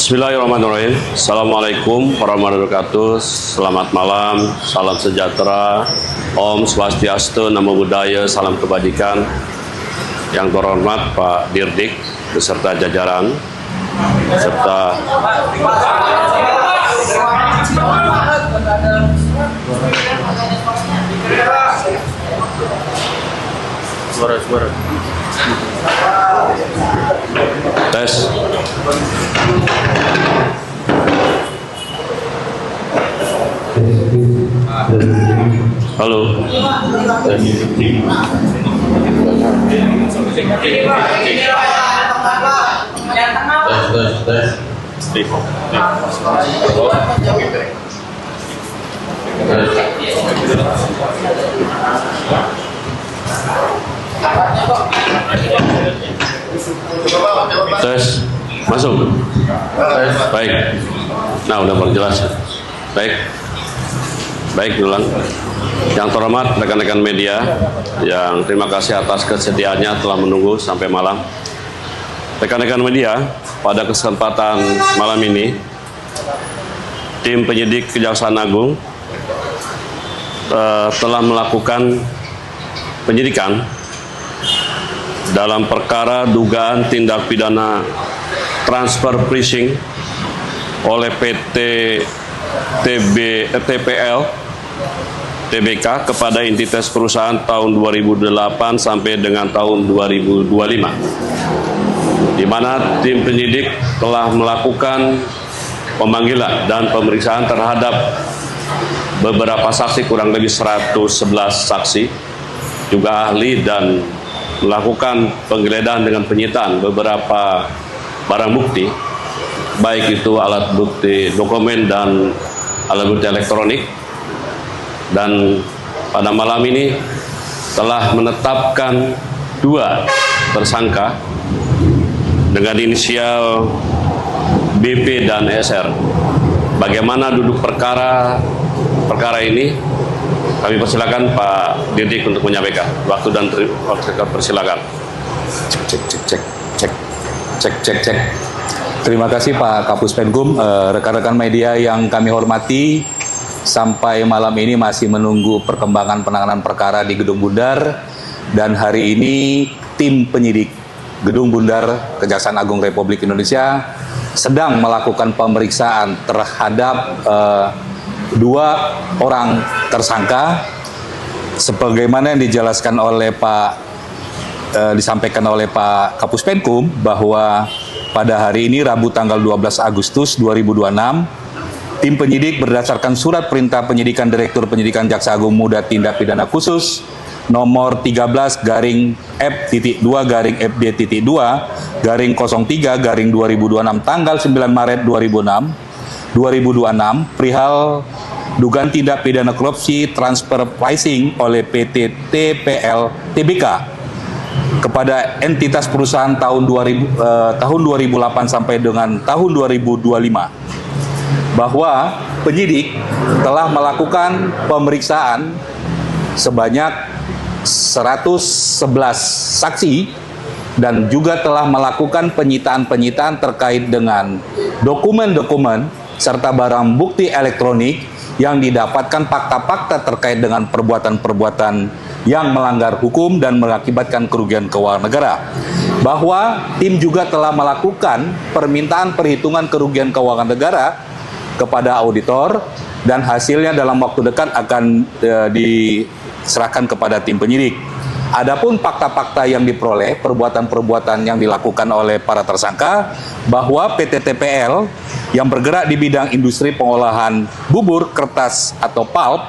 Bismillahirrahmanirrahim. Assalamualaikum warahmatullahi wabarakatuh. Selamat malam, salam sejahtera, Om Swastiastu, Namo Buddhaya, salam kebajikan. Yang terhormat Pak Dirdik beserta jajaran, serta suara. Tes. Halo. Tes. Masuk. Baik. Nah, udah perjelas. Baik, ulang. Yang terhormat rekan-rekan media, yang terima kasih atas kesediaannya telah menunggu sampai malam. Rekan-rekan media, pada kesempatan malam ini, tim penyidik Kejaksaan Agung telah melakukan penyidikan dalam perkara dugaan tindak pidana transfer phishing oleh PT TPL Tbk kepada entitas perusahaan tahun 2008 sampai dengan tahun 2025, di mana tim penyidik telah melakukan pemanggilan dan pemeriksaan terhadap beberapa saksi, kurang lebih 111 saksi, juga ahli, dan melakukan penggeledahan dengan penyitaan beberapa barang bukti, baik itu alat bukti dokumen dan alat bukti elektronik. Dan pada malam ini telah menetapkan 2 tersangka dengan inisial BP dan SR. Bagaimana duduk perkara ini? Kami persilakan Pak Dirdik untuk menyampaikan. Waktu dan persilakan. Cek. Terima kasih Pak Kapus Penkum, rekan-rekan media yang kami hormati. Sampai malam ini masih menunggu perkembangan penanganan perkara di Gedung Bundar, dan hari ini tim penyidik Gedung Bundar Kejaksaan Agung Republik Indonesia sedang melakukan pemeriksaan terhadap 2 orang tersangka, sebagaimana yang dijelaskan oleh disampaikan oleh Pak Kapus Penkum bahwa pada hari ini Rabu tanggal 12 Agustus 2026, tim penyidik berdasarkan surat perintah penyidikan Direktur Penyidikan Jaksa Agung Muda Tindak Pidana Khusus nomor 13-FD.2-FD.2-03-2026 tanggal 9 Maret 2026 perihal dugaan tindak pidana korupsi transfer pricing oleh PT TPL Tbk kepada entitas perusahaan tahun 2008 sampai dengan tahun 2025, bahwa penyidik telah melakukan pemeriksaan sebanyak 111 saksi dan juga telah melakukan penyitaan terkait dengan dokumen-dokumen serta barang bukti elektronik yang didapatkan fakta-fakta terkait dengan perbuatan-perbuatan yang melanggar hukum dan mengakibatkan kerugian keuangan negara. Bahwa tim juga telah melakukan permintaan perhitungan kerugian keuangan negara kepada auditor, dan hasilnya dalam waktu dekat akan diserahkan kepada tim penyidik. Adapun fakta-fakta yang diperoleh, perbuatan-perbuatan yang dilakukan oleh para tersangka, bahwa PT TPL yang bergerak di bidang industri pengolahan bubur, kertas atau pulp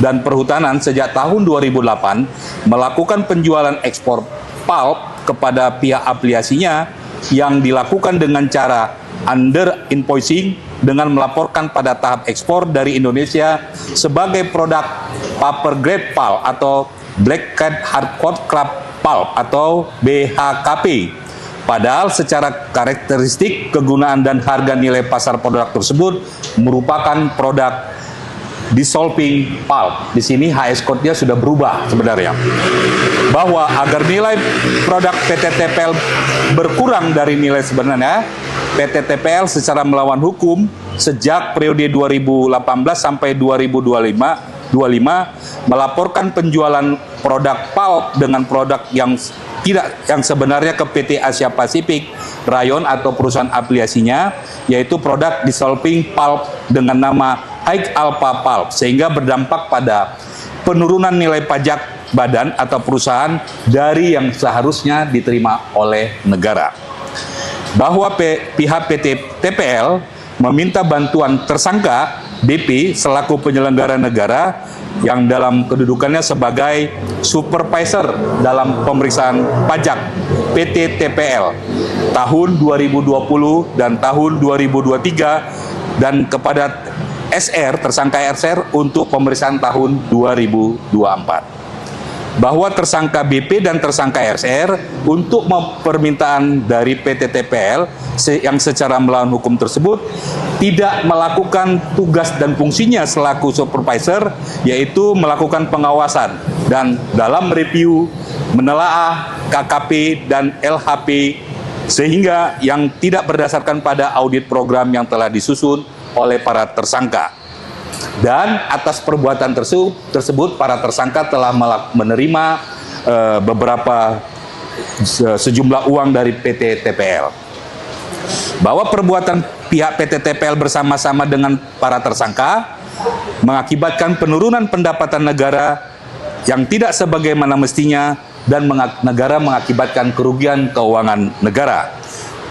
dan perhutanan sejak tahun 2008 melakukan penjualan ekspor pulp kepada pihak afiliasinya yang dilakukan dengan cara under invoicing dengan melaporkan pada tahap ekspor dari Indonesia sebagai produk paper grade pulp atau black cat hardcore kraft pulp atau BHKP. Padahal secara karakteristik, kegunaan dan harga nilai pasar produk tersebut merupakan produk dissolving pulp. Di sini HS code-nya sudah berubah sebenarnya. Bahwa agar nilai produk PT TPL berkurang dari nilai sebenarnya, PT TPL secara melawan hukum sejak periode 2018 sampai 2025 melaporkan penjualan produk pulp dengan produk yang sebenarnya ke PT Asia Pasifik Rayon atau perusahaan afiliasinya, yaitu produk dissolving pulp dengan nama High Alpha Pulp, sehingga berdampak pada penurunan nilai pajak badan atau perusahaan dari yang seharusnya diterima oleh negara. Bahwa pihak PT TPL meminta bantuan tersangka BP selaku penyelenggara negara yang dalam kedudukannya sebagai supervisor dalam pemeriksaan pajak PT TPL tahun 2020 dan tahun 2023 dan kepada SR, tersangka SR untuk pemeriksaan tahun 2024. Bahwa tersangka BP dan tersangka SR untuk permintaan dari PT TPL yang secara melawan hukum tersebut tidak melakukan tugas dan fungsinya selaku supervisor, yaitu melakukan pengawasan dan dalam review, menelaah KKP dan LHP, sehingga yang tidak berdasarkan pada audit program yang telah disusun oleh para tersangka. Dan atas perbuatan tersebut para tersangka telah menerima beberapa sejumlah uang dari PT TPL. Bahwa perbuatan pihak PT TPL bersama-sama dengan para tersangka mengakibatkan penurunan pendapatan negara yang tidak sebagaimana mestinya dan negara mengakibatkan kerugian keuangan negara.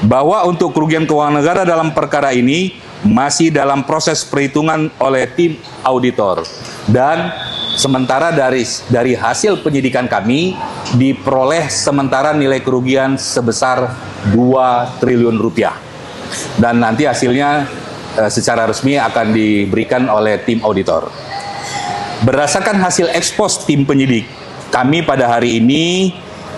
Bahwa untuk kerugian keuangan negara dalam perkara ini masih dalam proses perhitungan oleh tim auditor, dan sementara dari hasil penyidikan kami diperoleh sementara nilai kerugian sebesar 2 triliun rupiah, dan nanti hasilnya secara resmi akan diberikan oleh tim auditor. Berdasarkan hasil ekspos tim penyidik, kami pada hari ini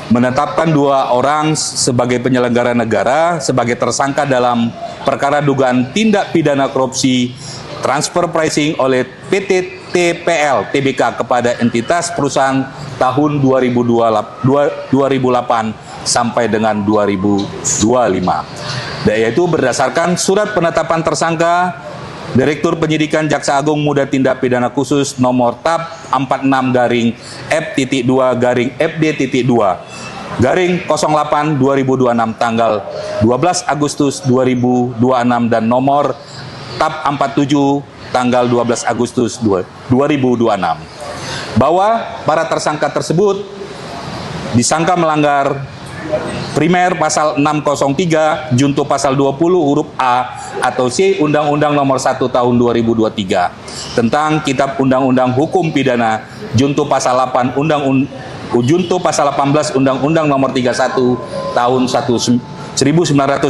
menetapkan 2 orang sebagai penyelenggara negara sebagai tersangka dalam perkara dugaan tindak pidana korupsi transfer pricing oleh PT TPL Tbk kepada entitas perusahaan tahun 2008 sampai dengan 2025. Yaitu berdasarkan surat penetapan tersangka Direktur Penyidikan Jaksa Agung Muda Tindak Pidana Khusus nomor TAP 46-F.2/FD.2/08/2026 tanggal 12 Agustus 2026 dan nomor TAP 47 tanggal 12 Agustus 2026. Bahwa para tersangka tersebut disangka melanggar Primer pasal 603 junto pasal 20 huruf A atau C Undang-Undang nomor 1 tahun 2023 tentang Kitab Undang-Undang Hukum Pidana junto pasal 8 junto pasal 18 Undang-Undang nomor 31 tahun 1999